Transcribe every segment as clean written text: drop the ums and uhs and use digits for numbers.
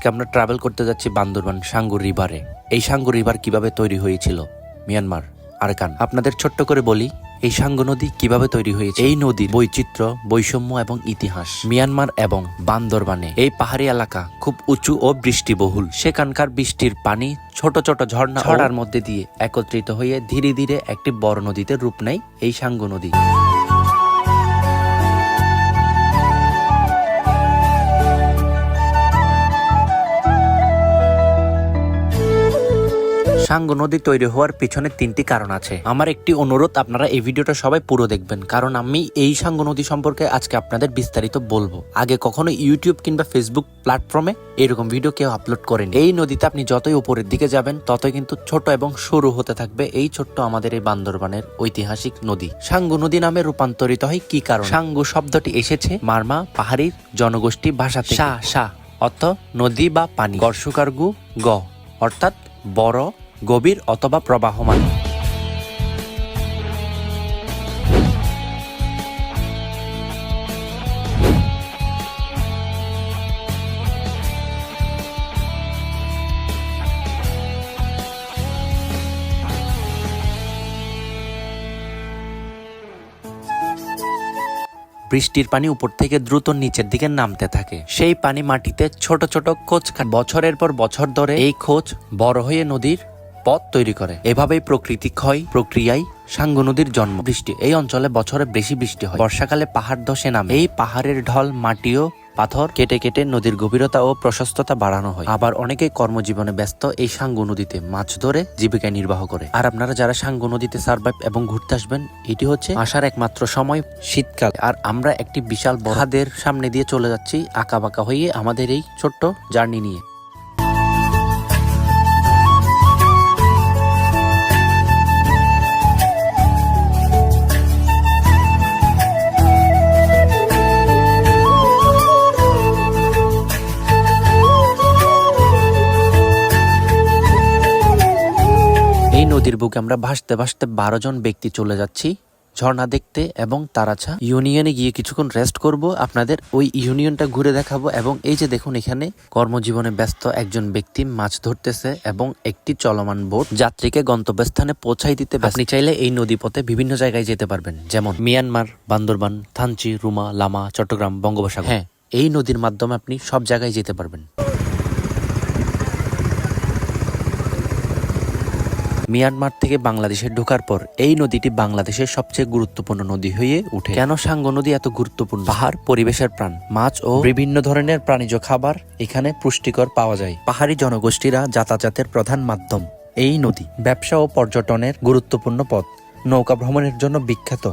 আজকে আমরা ট্রাভেল করতে যাচ্ছি বান্দরবান সাঙ্গু রিভারে। এই সাঙ্গু রিভার কিভাবে তৈরি হয়েছিল মিয়ানমার আরাকান। আপনাদের ছোট্ট করে বলি এই সাঙ্গু নদী কিভাবে তৈরি হয়েছে। এই নদীর বৈচিত্র্য, বৈষম্য এবং ইতিহাস। মিয়ানমার এবং বান্দরবানে এই পাহাড়ি এলাকা খুব উঁচু ও বৃষ্টিবহুল। সেখানকার বৃষ্টির পানি ছোট ছোট ঝর্ণা ছড়ার মধ্যে দিয়ে একত্রিত হয়ে ধীরে ধীরে একটি বড় নদীতে রূপ নেয় এই সাঙ্গু নদী। সাঙ্গু নদী তৈরি হওয়ার পিছনে তিনটি কারণ আছে। আমার একটি অনুরোধ, আপনারা এই ভিডিওটা সবাই পুরো দেখবেন, কারণ আমি এই সাঙ্গু নদী সম্পর্কে আজকে আপনাদের বিস্তারিত বলবো। আগে কখনো ইউটিউব কিংবা ফেসবুক প্ল্যাটফর্মে এরকম ভিডিও কেউ আপলোড করেনি। এই নদীতে আপনি যতই উপরের দিকে যাবেন ততই কিন্তু ছোট এবং সরু হতে থাকবে এই ছোট্ট আমাদের এই বান্দরবানের ঐতিহাসিক নদী। সাঙ্গু নদী নামে রূপান্তরিত হয় কি কারণ? সাঙ্গু শব্দটি এসেছে মারমা পাহাড়ির জনগোষ্ঠী ভাষা থেকে। সা সা অর্থ নদী বা পানি, গর্ষকারগু গ অর্থাৎ বড়, গভীর অথবা প্রবাহমান। বৃষ্টির পানি উপর থেকে দ্রুত নিচের দিকে নামতে থাকে। সেই পানি মাটিতে ছোট ছোট খোঁজ বছরের পর বছর ধরে এই খোঁজ বড় হয়ে নদীর পথ তৈরি করে। এভাবেই প্রকৃতি ক্ষয় প্রক্রিয়ায় সাঙ্গু নদীর জন্ম। বৃষ্টি এই অঞ্চলে বছরে বেশি বৃষ্টি হয়। বর্ষাকালে পাহাড় ধসে নামে। এই পাহাড়ের ঢল, মাটি ও পাথর কেটে কেটে নদীর গভীরতা ও প্রশস্ততা বাড়ানো হয়। আবার অনেকেই কর্মজীবনে ব্যস্ত এই সাঙ্গু নদীতে মাছ ধরে জীবিকা নির্বাহ করে। আর আপনারা যারা সাঙ্গু নদীতে সার্ভাইভ এবং ঘুরতে আসবেন, এটি হচ্ছে আসার একমাত্র সময় শীতকাল। আর আমরা একটি বিশাল বড়াদের সামনে দিয়ে চলে যাচ্ছি আঁকা বাঁকা হয়ে আমাদের এই ছোট্ট জার্নি নিয়ে। নদীর বুকে আমরা ভাসতে ভাসতে 12 জন ব্যক্তি চলে যাচ্ছি ঝর্ণা দেখতে এবং তারাছা ইউনিয়নে গিয়ে কিছুক্ষণ রেস্ট করব। আপনাদের ওই ইউনিয়নটা ঘুরে দেখাবো। এবং এই যে দেখুন, এখানে কর্মজীবনে ব্যস্ত একজন ব্যক্তি মাছ ধরতেছে এবং একটি চলমান বোট যাত্রীকে গন্তব্যস্থানে পৌঁছাই দিতে। আপনি চাইলে এই নদী পথে বিভিন্ন জায়গায় যেতে পারবেন, যেমন মিয়ানমার, বান্দরবান, থানচি, রুমা, লামা, চট্টগ্রাম, বঙ্গোপসাগর। হ্যাঁ, এই নদীর মাধ্যমে আপনি সব জায়গায় যেতে পারবেন। মিয়ানমার থেকে বাংলাদেশে ঢোকার পর এই নদীটি বাংলাদেশের সবচেয়ে গুরুত্বপূর্ণ নদী হয়ে উঠে। কেন সাঙ্গু নদী এত গুরুত্বপূর্ণ? পাহাড় পরিবেশের প্রাণ, মাছ ও বিভিন্ন ধরনের প্রাণীজ খাবার এখানে পুষ্টিকর পাওয়া যায়। পাহাড়ি জনগোষ্ঠীরা যাতায়াতের প্রধান মাধ্যম এই নদী। ব্যবসা ও পর্যটনের গুরুত্বপূর্ণ পথ, নৌকা ভ্রমণের জন্য বিখ্যাত।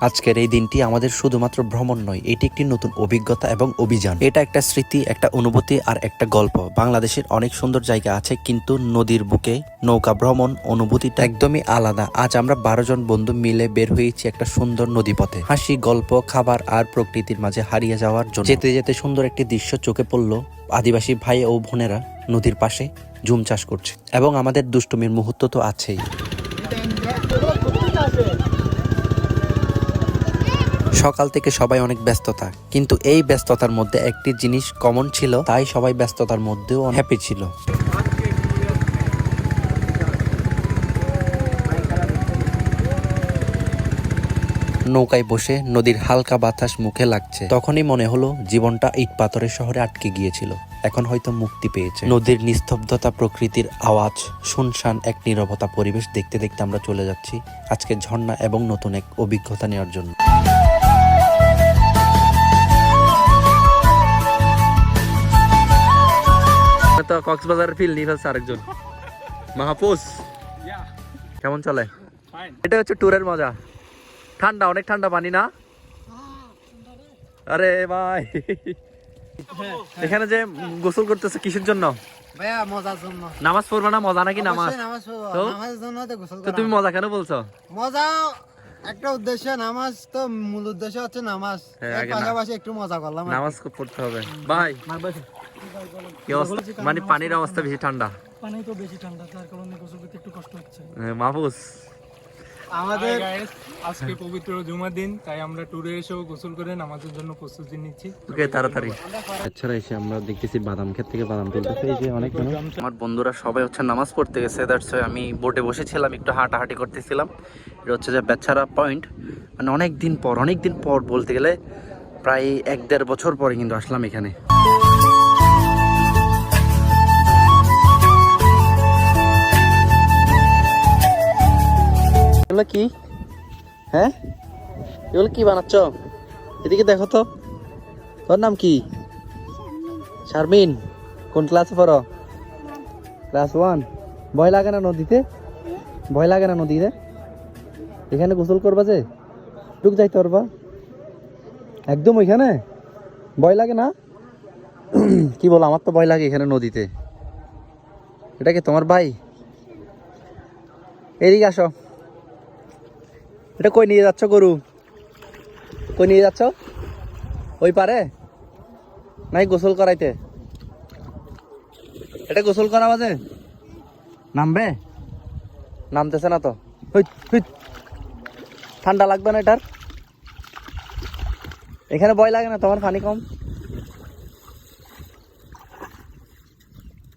আজকের এই দিনটি আমাদের শুধুমাত্র ভ্রমণ নয়, এটি একটি নতুন অভিজ্ঞতা এবং অভিযান। এটা একটা স্মৃতি, একটা অনুভূতি আর একটা গল্প। বাংলাদেশের অনেক সুন্দর জায়গা আছে, কিন্তু নদীর বুকে নৌকা ভ্রমণ অনুভূতিটা একদমই আলাদা। আজ আমরা 12 জন বন্ধু মিলে বের হয়েছি একটা সুন্দর নদী পথে। হাসি, গল্প, খাবার আর প্রকৃতির মাঝে হারিয়ে যাওয়ার জন্য। যেতে যেতে সুন্দর একটি দৃশ্য চোখে পড়ল। আদিবাসী ভাই ও বোনেরা নদীর পাশে ঝুম চাষ করছে এবং আমাদের দুষ্টুমির মুহূর্ত তো আছেই। সকাল থেকে সবাই অনেক ব্যস্ততা, কিন্তু এই ব্যস্ততার মধ্যে একটি জিনিস কমন ছিল, তাই সবাই ব্যস্ততার মধ্যেও হ্যাপি ছিল। নৌকায় বসে নদীর হালকা বাতাস মুখে লাগছে, তখনই মনে হলো জীবনটা ইট পাথরের শহরে আটকে গিয়েছিল, এখন হয়তো মুক্তি পেয়েছে। নদীর নিস্তব্ধতা, প্রকৃতির আওয়াজ, শুনশান এক নীরবতা পরিবেশ দেখতে দেখতে আমরা চলে যাচ্ছি আজকে ঝর্ণা এবং নতুন এক অভিজ্ঞতা নেওয়ার জন্য। তো কক্সবাজার ফিল নিয়ে ফেলছে আরেকজন মাহফুজ। কেমন চলে? এটা হচ্ছে ট্যুরের মজা। ঠান্ডা, অনেক ঠান্ডা পানি না? আরে ভাই, এখানে যে গোসল করতেছে কিসের জন্য? ভাইয়া মজার জন্য। নামাজ পড়বে না? মজা নাকি নামাজ? নামাজ তো নামাজের জন্য তো গোসল তো করা। তুমি মজা কেন বলছো? মজা একটা উদ্দেশ্য নামাজ, তো মূল উদ্দেশ্য হচ্ছে নামাজ, হ্যাঁ, এর আগে পাশাপাশি একটু মজা করলাম আর কি। নামাজ পড়তে হবে ভাই। কি অবস্থা? মানে পানির অবস্থা বেশি ঠান্ডা। পানি তো বেশি ঠান্ডা, তার কারণে গোসল করতে একটু কষ্ট হচ্ছে। মাহফুজ আমাদের আজকে পবিত্র জুমার দিন, তাই আমরা ট্যুরে এসেও গোসল করে নামাজের জন্য প্রস্তুতি নিচ্ছি। ওকে তাড়াতাড়ি। এছাড়া এসে আমরা দেখতেছি বাদাম ক্ষেত থেকে বাদাম তুলতেছে, এই যে অনেক মানুষ। আমার বন্ধুরা সবাই হচ্ছে নামাজ পড়তে গেছে, দ্যাটস ওয়াই আমি বোটে বসেছিলাম, একটু হাঁটাহাঁটি করতেছিলাম। এটা হচ্ছে যে বেচারা পয়েন্ট, মানে অনেক দিন পর বলতে গেলে প্রায় 1-1.5 বছর পরে কিন্তু আসলাম এখানে। এগুলো কি? হ্যাঁ, এগুলো কি বানাচ্ছ? এদিকে দেখো তো, তোর নাম কি? শারমিন। কোন ক্লাসে পড়ো? ক্লাস 1। ভয় লাগে না নদীতে? ভয় লাগে না নদীতে? এখানে গোসল করবা যে টুক যাইতে পারবা একদম ওইখানে? ভয় লাগে না? কি বলো, আমার তো ভয় লাগে এখানে নদীতে। এটা কি তোমার ভাই? এদিকে আসো। এটা কই নিয়ে যাচ্ছ গরু? কই নিয়ে যাচ্ছ? ওই পারে নাই গোসল করাইতে? এটা গোসল করা বাজে? নামবে? নামতেছে না তো। Wheat, wheat. ঠান্ডা লাগবে না এটার? এখানে ভয় লাগে না তোমার? পানি কম।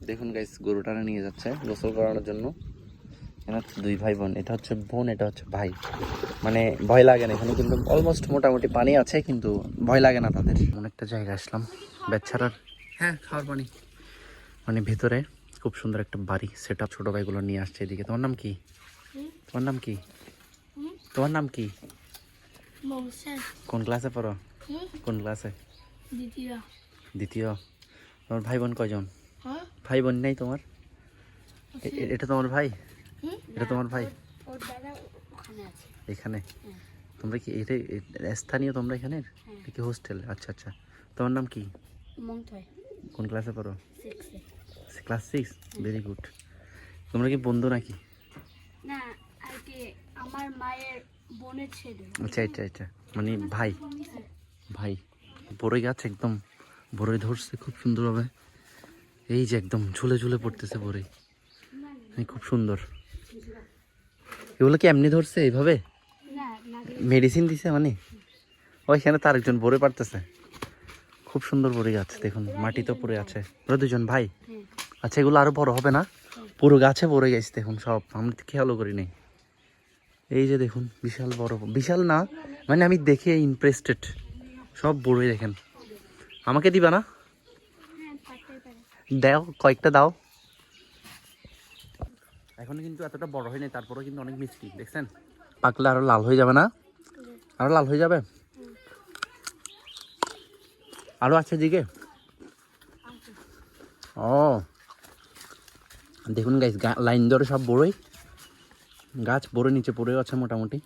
দেখুন গাইস, গরুটারে নিয়ে যাচ্ছে গোসল করানোর জন্য। এখানে হচ্ছে 2 ভাই বোন, এটা হচ্ছে বোন, এটা হচ্ছে ভাই। মানে ভয় লাগে না এখানে, কিন্তু অলমোস্ট মোটামুটি পানি আছে, কিন্তু ভয় লাগে না তাদের। অনেকটা জায়গা আসলাম বেচারার। হ্যাঁ, খাওয়ার পানি। মানে ভেতরে খুব সুন্দর একটা বাড়ি সেট আপ, ছোটো ভাইগুলো নিয়ে আসছে এদিকে। তোমার নাম কি? তোমার নাম কি? তোমার নাম কি? কোন ক্লাসে পড়ো? কোন ক্লাসে? দ্বিতীয়। তোমার ভাই বোন কয়জন? ভাই বোন নেই তোমার? এটা তোমার ভাই? এটা তোমার ভাই? এখানে তোমরা কি এটা স্থানীয়? তোমরা এখানের কি হোস্টেল? আচ্ছা আচ্ছা। তোমার নাম কি? কোন ক্লাসে পড়ো? ক্লাস 6। Very good. তোমরা কি বন্ধু নাকি? না, আর কি আমার মায়ের বোনের ছেলে। আচ্ছা, এটা এটা মানে ভাই। ভাই বড়ই গাছ, একদম বড়ই ধরছে খুব সুন্দরভাবে। এই যে একদম ঝুলে ঝুলে পড়তেছে বড়ই, খুব সুন্দর। এগুলো কি এমনি ধরছে এইভাবে? না, মেডিসিন দিছে মানে? ওইখানে তো আরেকজন বড়ই পারতেছে। খুব সুন্দর বড়ই গাছ, দেখুন মাটিতে পড়ে আছে। ওরা 2জন ভাই। আচ্ছা, এগুলো আরো বড় হবে না? পুরো গাছে পড়ে গেছে দেখুন সব, আমি তো খেয়ালও করি নাই। এই যে দেখুন বিশাল বড়, বিশাল না মানে আমি দেখে ইমপ্রেসড। সব বড়ই দেখেন। আমাকে দিবা না? দাও, কয়েকটা দাও। এখন কিন্তু এতটা বড় হয়নি, তারপরেও কিন্তু অনেক মিষ্টি, দেখছেন? পাকলে আরো লাল হয়ে যাবে না? আরো লাল হয়ে যাবে। আরো আছে দিকে। ও দেখুন গাইস, লাইন ধরে সব বড়ই গাছ, বড়ই নিচে পড়েও আছে মোটামুটি,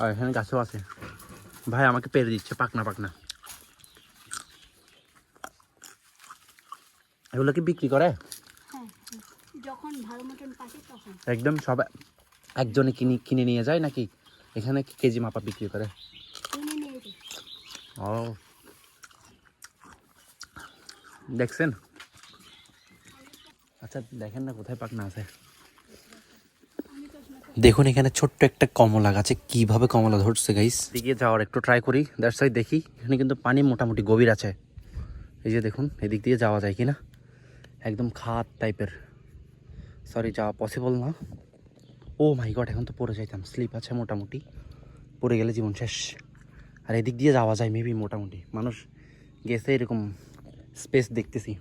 আর এখানে গাছও আছে। ভাই আমাকে পেরে দিচ্ছে পাকনা পাকনা। এগুলো কি বিক্রি করে? যখন ভালো মতন পাকে তখন। একদম সব একজনে কিনে নিয়ে যায় নাকি এখানে কেজি মাপা বিক্রি করে? কিনে নিয়ে যাই। ও দেখছেন? আচ্ছা দেখেন না কোথায় পাকনা আছে। দেখুন এখানে ছোট্ট একটা কমলা গাছে কিভাবে কমলা ধরছে গাইস। দিকে যাওয়ার একটু ট্রাই করি, দ্যাটস ওয়াই দেখি। এখানে কিন্তু পানি মোটামুটি গভীর আছে। এই যে দেখুন, এদিক দিয়ে যাওয়া যায় কিনা। একদম খাত টাইপের, সরি যাওয়া পসিবল না। ও মাই গড, এখন তো পড়ে যাইতাম, স্লিপ আছে মোটামুটি, পড়ে গেলে জীবন শেষ। আর এদিক দিয়ে যাওয়া যায় মেবি, মোটামুটি মানুষ গেছে এরকম স্পেস দেখতেছি।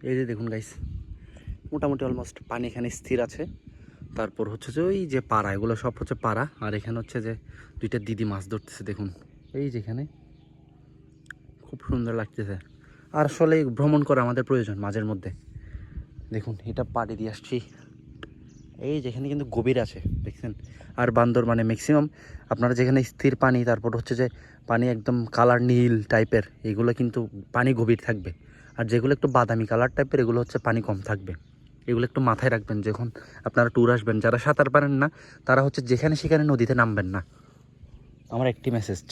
এই যে দেখুন গাইস, মোটামুটি অলমোস্ট পানি এখানে স্থির আছে। তারপর হচ্ছে যে ওই যে পাড়া, এগুলো সব হচ্ছে পাড়া। আর এখানে হচ্ছে যে 2টা দিদি মাছ ধরতেছে দেখুন, এই যেখানে খুব সুন্দর লাগতেছে। আর আসলে ভ্রমণ করা আমাদের প্রয়োজন মাঝের মধ্যে। দেখুন এটা পাড়ি দিয়ে আসছি, এই যেখানে কিন্তু গভীর আছে দেখছেন। আর বান্দর মানে ম্যাক্সিমাম আপনারা যেখানে স্থির পানি, তারপর হচ্ছে যে পানি একদম কালার নীল টাইপের, এগুলো কিন্তু পানি গভীর থাকবে। আর যেগুলো একটু বাদামি কালার টাইপের, এগুলো হচ্ছে পানি কম থাকবে। এগুলো একটু মাথায় রাখবেন যখন আপনারা ট্যুর আসবেন। যারা সাঁতার পারেন না তারা হচ্ছে যেখানে সেখানে নদীতে নামবেন না। আমার একটি মেসেজ।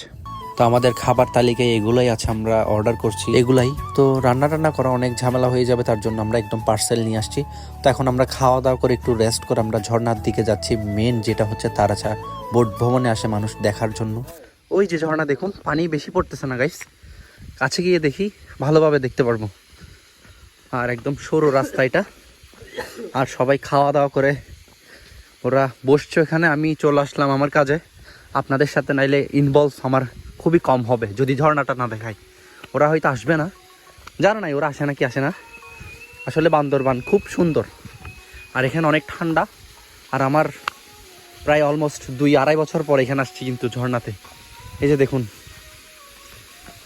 তো আমাদের খাবার তালিকায় এগুলাই আছে, আমরা অর্ডার করছি এগুলাই। তো রান্না করা অনেক ঝামেলা হয়ে যাবে, তার জন্য আমরা একদম পার্সেল নিয়ে আসছি। তো এখন আমরা খাওয়া দাওয়া করে একটু রেস্ট করে আমরা ঝর্ণার দিকে যাচ্ছি। মেন যেটা হচ্ছে তারাছা বোট ভ্রমণে আসে মানুষ দেখার জন্য। ওই যে ঝর্ণা দেখুন, পানি বেশি পড়তেছে না গাইস, কাছে গিয়ে দেখি ভালোভাবে দেখতে পারবো। আর একদম সরু রাস্তা এটা। আর সবাই খাওয়া দাওয়া করে ওরা বসছে এখানে, আমি চলে আসলাম আমার কাজে। আপনাদের সাথে নাইলে ইনভলভ আমার খুবই কম হবে যদি ঝর্ণাটা না দেখাই। ওরা হয়তো আসবে না, জানা নাই ওরা আসে না কি আসে না। আসলে বান্দরবান খুব সুন্দর আর এখানে অনেক ঠান্ডা। আর আমার প্রায় অলমোস্ট 2-2.5 বছর পর এখানে আসছি কিন্তু ঝর্ণাতে। এই যে দেখুন,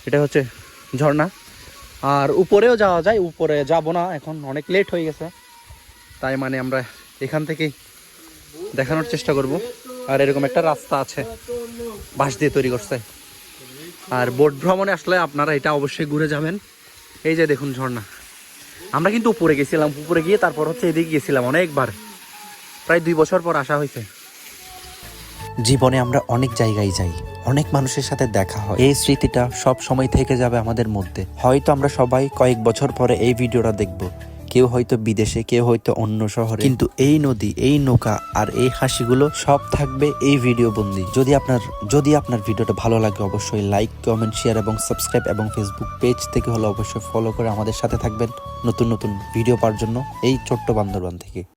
এটা হচ্ছে ঝর্ণা। আর উপরেও যাওয়া যায়, উপরে যাব না এখন, অনেক লেট হয়ে গেছে। তাই মানে আমরা এখান থেকেই দেখানোর চেষ্টা করব। আর এরকম একটা রাস্তা আছে, বাঁশ দিয়ে তৈরি করছে। আর বোট ভ্রমণে আসলে আপনারা এটা অবশ্যই ঘুরে যাবেন। এই যে দেখুন ঝর্ণা। আমরা কিন্তু উপরে গেছিলাম, উপরে গিয়ে তারপর হচ্ছে এদিকে গেছিলাম অনেকবার, প্রায় 2 বছর পর আসা হয়েছে। জীবনে আমরা অনেক জায়গায় যাই, অনেক মানুষের সাথে দেখা হয়, এই স্মৃতিটা সব সময় থেকে যাবে আমাদের মধ্যে। হয়তো আমরা সবাই কয়েক বছর পরে এই ভিডিওটা দেখব, কেউ হয়তো বিদেশে, কেউ হয়তো অন্য শহরে, কিন্তু এই নদী, এই নৌকা আর এই হাসিগুলো সব থাকবে এই ভিডিও বন্দি। যদি আপনার ভিডিওটা ভালো লাগে অবশ্যই লাইক, কমেন্ট, শেয়ার এবং সাবস্ক্রাইব, এবং ফেসবুক পেজ থেকে হলে অবশ্যই ফলো করে আমাদের সাথে থাকবেন নতুন নতুন ভিডিও পাওয়ার জন্য এই ছোট্ট বান্দরবান থেকে।